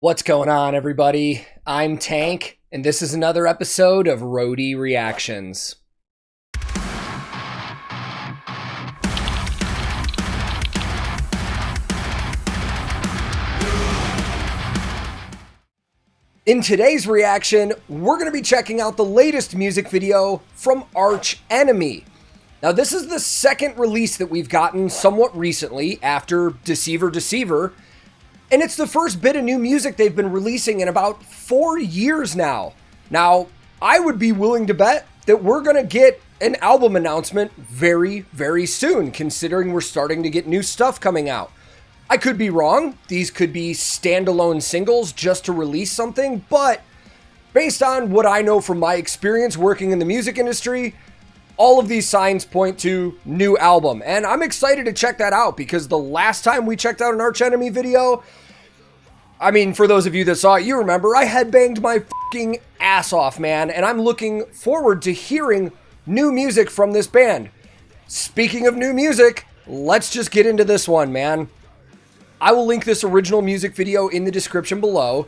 What's going on, everybody? I'm Tank, and this is another episode of Roadie Reactions. In today's reaction, we're going to be checking out the latest music video from Arch Enemy. Now, this is the second release that we've gotten somewhat recently after Deceiver, and it's the first bit of new music they've been releasing in about 4 years now. Now, I would be willing to bet that we're going to get an album announcement very, very soon, considering we're starting to get new stuff coming out. I could be wrong. These could be standalone singles just to release something, but based on what I know from my experience working in the music industry, all of these signs point to new album, and I'm excited to check that out because the last time we checked out an Arch Enemy video, I mean, for those of you that saw it, you remember I headbanged my fucking ass off, man, and I'm looking forward to hearing new music from this band. Speaking of new music, let's just get into this one, man. I will link this original music video in the description below,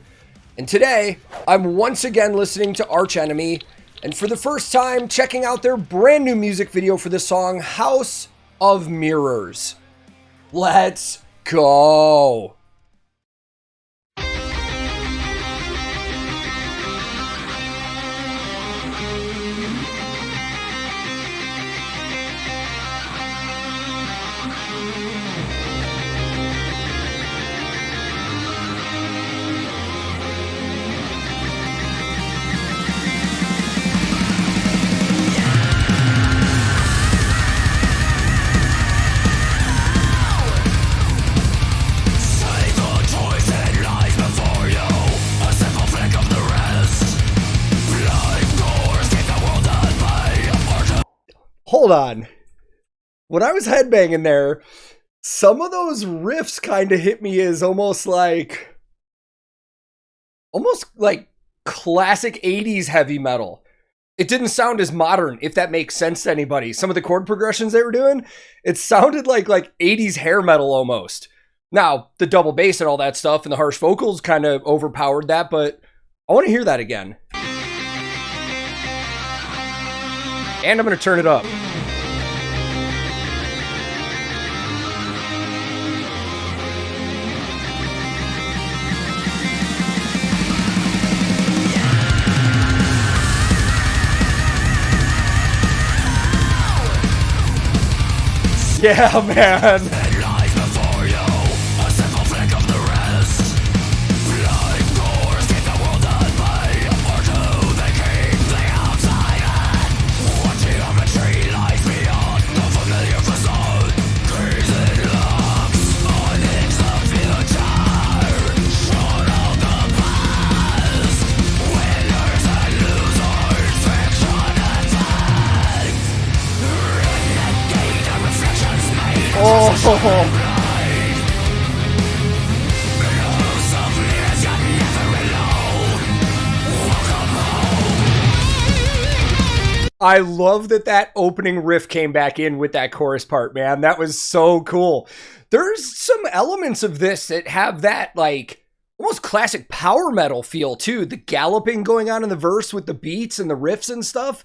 and today, I'm once again listening to Arch Enemy, and for the first time, checking out their brand new music video for the song House of Mirrors. Let's go! Hold on. When I was headbanging there, some of those riffs kind of hit me as almost like classic 80s heavy metal. It didn't sound as modern, if that makes sense to anybody. Some of the chord progressions they were doing, it sounded like 80s hair metal almost. Now, the double bass and all that stuff and the harsh vocals kind of overpowered that, but I want to hear that again. And I'm going to turn it up. Yeah, man. Oh. I love that opening riff came back in with that chorus part, man. That was so cool. There's some elements of this that have that almost classic power metal feel too. The galloping going on in the verse with the beats and the riffs and stuff.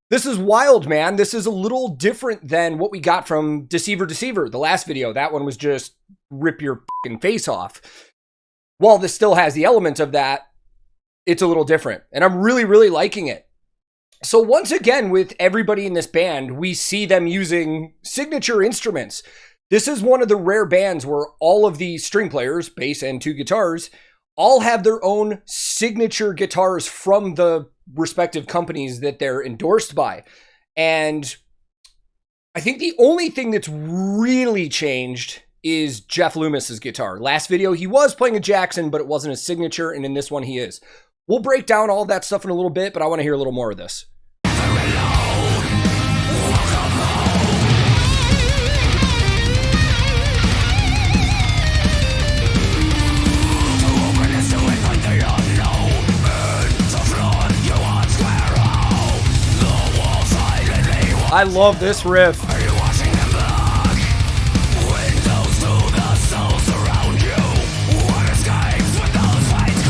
This is wild, man. This is a little different than what we got from Deceiver, the last video. That one was just rip your fucking face off. While this still has the element of that, it's a little different. And I'm really, really liking it. So once again, with everybody in this band, we see them using signature instruments. This is one of the rare bands where all of the string players, bass and 2 guitars, all have their own signature guitars from the respective companies that they're endorsed by. And I think the only thing that's really changed is Jeff Loomis's guitar. Last video, he was playing a Jackson, but it wasn't a signature, and in this one, he is. We'll break down all that stuff in a little bit, but I want to hear a little more of this. I love this riff. Are you watching them block? Windows to the souls around you. What escapes with those fights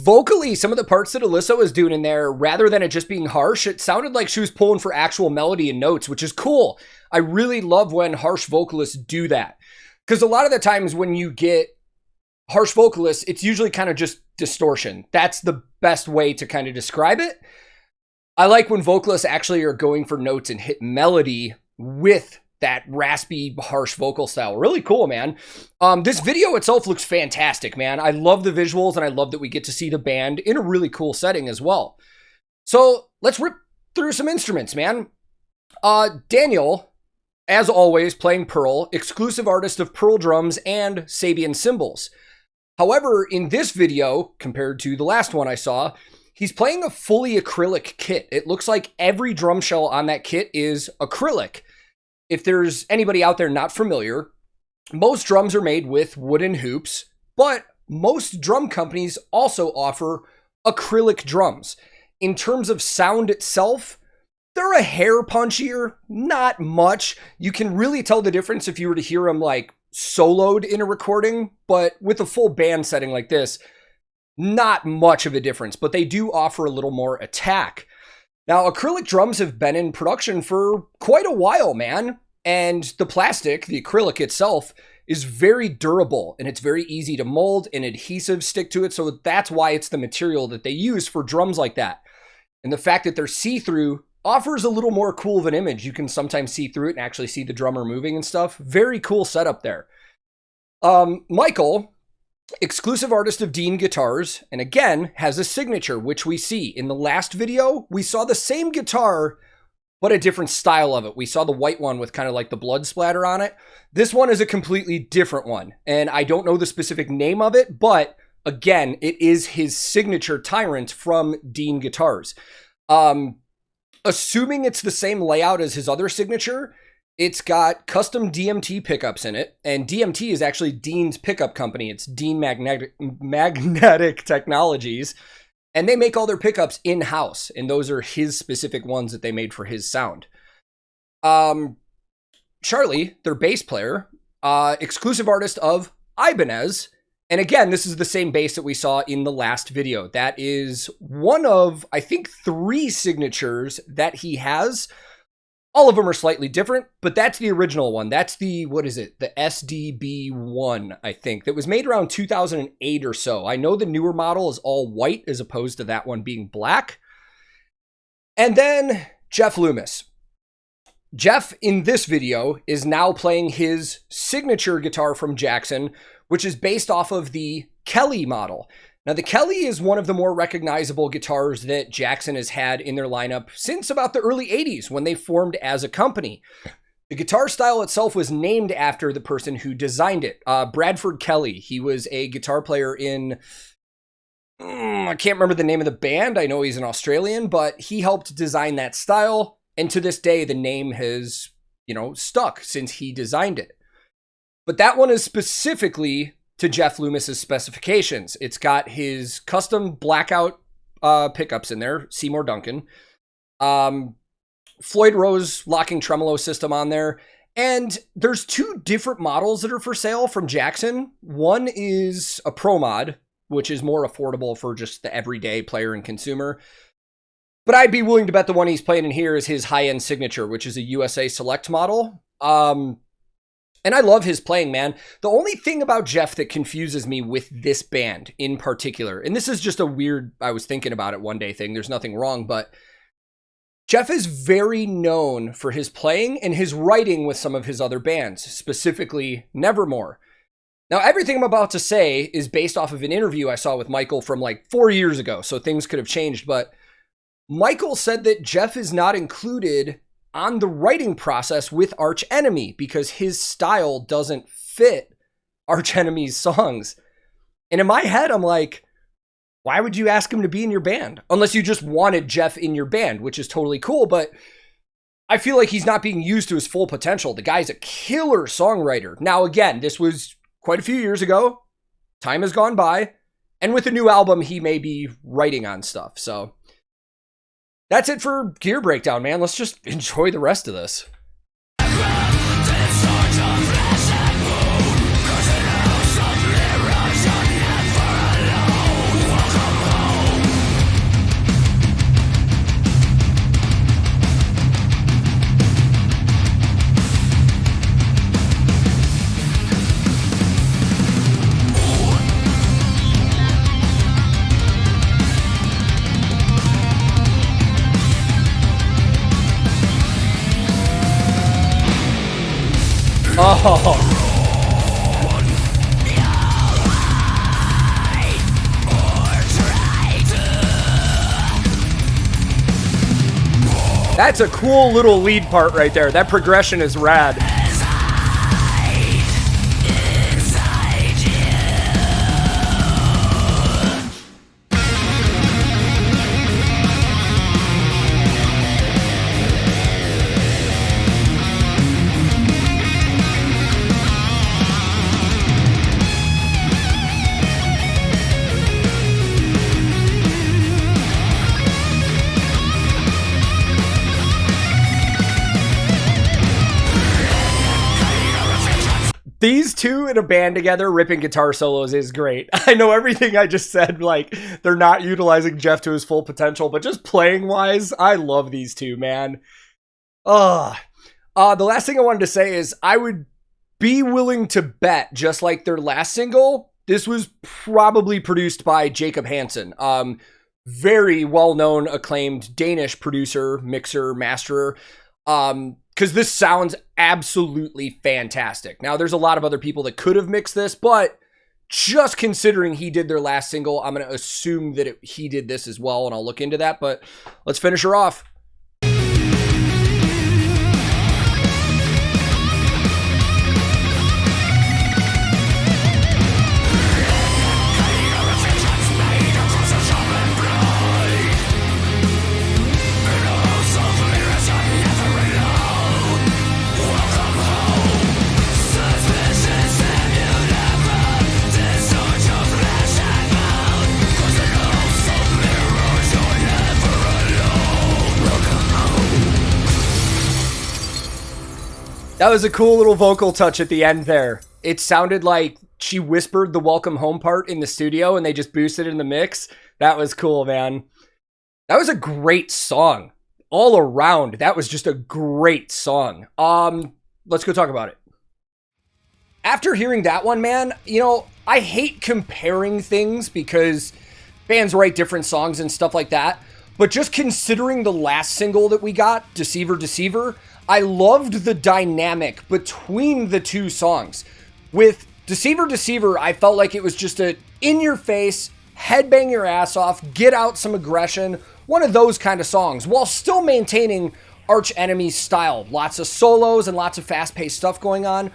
vocally, some of the parts that Alissa was doing in there, rather than it just being harsh, it sounded like she was pulling for actual melody and notes, which is cool. I really love when harsh vocalists do that. Because a lot of the times when you get harsh vocalists, it's usually kind of just distortion. That's the best way to kind of describe it. I like when vocalists actually are going for notes and hit melody with that raspy, harsh vocal style. Really cool, man. This video itself looks fantastic, man. I love the visuals, and I love that we get to see the band in a really cool setting as well. So let's rip through some instruments, man. Daniel, as always, playing Pearl, exclusive artist of Pearl drums and Sabian cymbals. However, in this video, compared to the last one I saw, he's playing a fully acrylic kit. It looks like every drum shell on that kit is acrylic. If there's anybody out there not familiar, most drums are made with wooden hoops, but most drum companies also offer acrylic drums. In terms of sound itself, they're a hair punchier, not much. You can really tell the difference if you were to hear them like soloed in a recording, but with a full band setting like this, not much of a difference, but they do offer a little more attack. Now, acrylic drums have been in production for quite a while, man. And the plastic, the acrylic itself, is very durable, and it's very easy to mold, and adhesives stick to it. So that's why it's the material that they use for drums like that. And the fact that they're see-through offers a little more cool of an image. You can sometimes see through it and actually see the drummer moving and stuff. Very cool setup there. Michael, exclusive artist of Dean Guitars, and again, has a signature, which we see. In the last video, we saw the same guitar, but a different style of it. We saw the white one with kind of like the blood splatter on it. This one is a completely different one, and I don't know the specific name of it, but again, it is his signature Tyrant from Dean Guitars. Assuming it's the same layout as his other signature, it's got custom DMT pickups in it, and DMT is actually Dean's pickup company. It's Dean Magnetic Technologies, and they make all their pickups in-house, and those are his specific ones that they made for his sound. Charlie, their bass player, exclusive artist of Ibanez, and again, this is the same bass that we saw in the last video. That is one of, I think, 3 signatures that he has. All of them are slightly different, but that's the original one. That's the, what is it? The SDB1, I think, that was made around 2008 or so. I know the newer model is all white as opposed to that one being black. And then Jeff Loomis. Jeff, in this video, is now playing his signature guitar from Jackson, which is based off of the Kelly model. Now, the Kelly is one of the more recognizable guitars that Jackson has had in their lineup since about the early 80s when they formed as a company. The guitar style itself was named after the person who designed it, Bradford Kelly. He was a guitar player in, I can't remember the name of the band. I know he's an Australian, but he helped design that style. And to this day, the name has, stuck since he designed it. But that one is specifically to Jeff Loomis's specifications. It's got his custom blackout pickups in there, Seymour Duncan, Floyd Rose locking tremolo system on there, and there's 2 different models that are for sale from Jackson. One is a Pro Mod, which is more affordable for just the everyday player and consumer, but I'd be willing to bet the one he's playing in here is his high-end signature, which is a USA Select model. And I love his playing, man. The only thing about Jeff that confuses me with this band in particular, and this is just a weird, I was thinking about it one day thing, there's nothing wrong, but Jeff is very known for his playing and his writing with some of his other bands, specifically Nevermore. Now, everything I'm about to say is based off of an interview I saw with Michael from like 4 years ago, so things could have changed, but Michael said that Jeff is not included on the writing process with Arch Enemy because his style doesn't fit Arch Enemy's songs. And in my head, I'm like, why would you ask him to be in your band? Unless you just wanted Jeff in your band, which is totally cool, but I feel like he's not being used to his full potential. The guy's a killer songwriter. Now, again, this was quite a few years ago. Time has gone by. And with a new album, he may be writing on stuff, so that's it for Gear Breakdown, man. Let's just enjoy the rest of this. Oh. That's a cool little lead part right there. That progression is rad. These two in a band together ripping guitar solos is great. I know everything I just said, like, they're not utilizing Jeff to his full potential, but just playing wise, I love these two, man. The last thing I wanted to say is I would be willing to bet, just like their last single, this was probably produced by Jacob Hansen. Very well-known, acclaimed Danish producer, mixer, masterer. Because this sounds absolutely fantastic. Now, there's a lot of other people that could have mixed this, but just considering he did their last single, I'm going to assume that he did this as well, and I'll look into that, but let's finish her off. That was a cool little vocal touch at the end there. It sounded like she whispered the welcome home part in the studio and they just boosted it in the mix. That was cool, man. That was a great song. All around, that was just a great song. Let's go talk about it. After hearing that one, man, you know, I hate comparing things because bands write different songs and stuff like that. But just considering the last single that we got, Deceiver, Deceiver, I loved the dynamic between the two songs. With Deceiver, Deceiver, I felt like it was just a in-your-face, headbang your ass off, get out some aggression, one of those kind of songs, while still maintaining Arch Enemy's style. Lots of solos and lots of fast-paced stuff going on.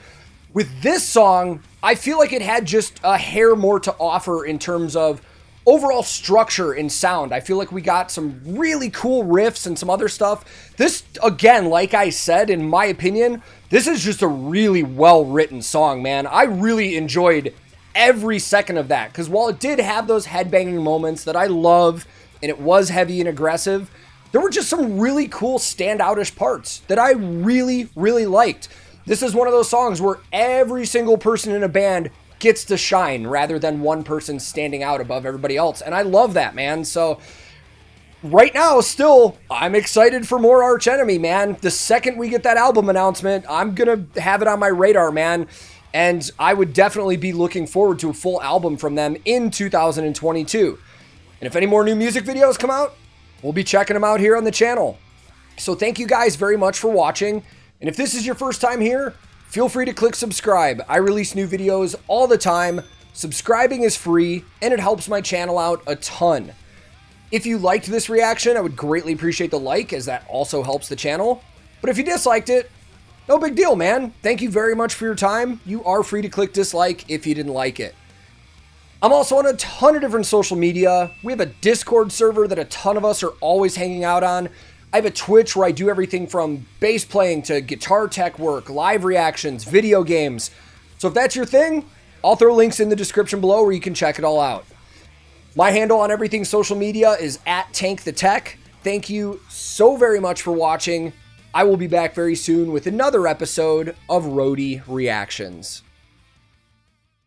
With this song, I feel like it had just a hair more to offer in terms of overall structure and sound. I feel like we got some really cool riffs and some other stuff. This, again, like I said, in my opinion, this is just a really well-written song, man. I really enjoyed every second of that, because while it did have those headbanging moments that I love, and it was heavy and aggressive, there were just some really cool standoutish parts that I really, really liked. This is one of those songs where every single person in a band gets to shine rather than one person standing out above everybody else. And I love that, man. So right now, still, I'm excited for more Arch Enemy, man. The second we get that album announcement, I'm going to have it on my radar, man. And I would definitely be looking forward to a full album from them in 2022. And if any more new music videos come out, we'll be checking them out here on the channel. So thank you guys very much for watching. And if this is your first time here, feel free to click subscribe. I release new videos all the time. Subscribing is free, and it helps my channel out a ton. If you liked this reaction, I would greatly appreciate the like, as that also helps the channel. But if you disliked it, no big deal, man. Thank you very much for your time. You are free to click dislike if you didn't like it. I'm also on a ton of different social media. We have a Discord server that a ton of us are always hanging out on. I have a Twitch where I do everything from bass playing to guitar tech work, live reactions, video games. So if that's your thing, I'll throw links in the description below where you can check it all out. My handle on everything social media is @TankTheTech. Thank you so very much for watching. I will be back very soon with another episode of Roadie Reactions.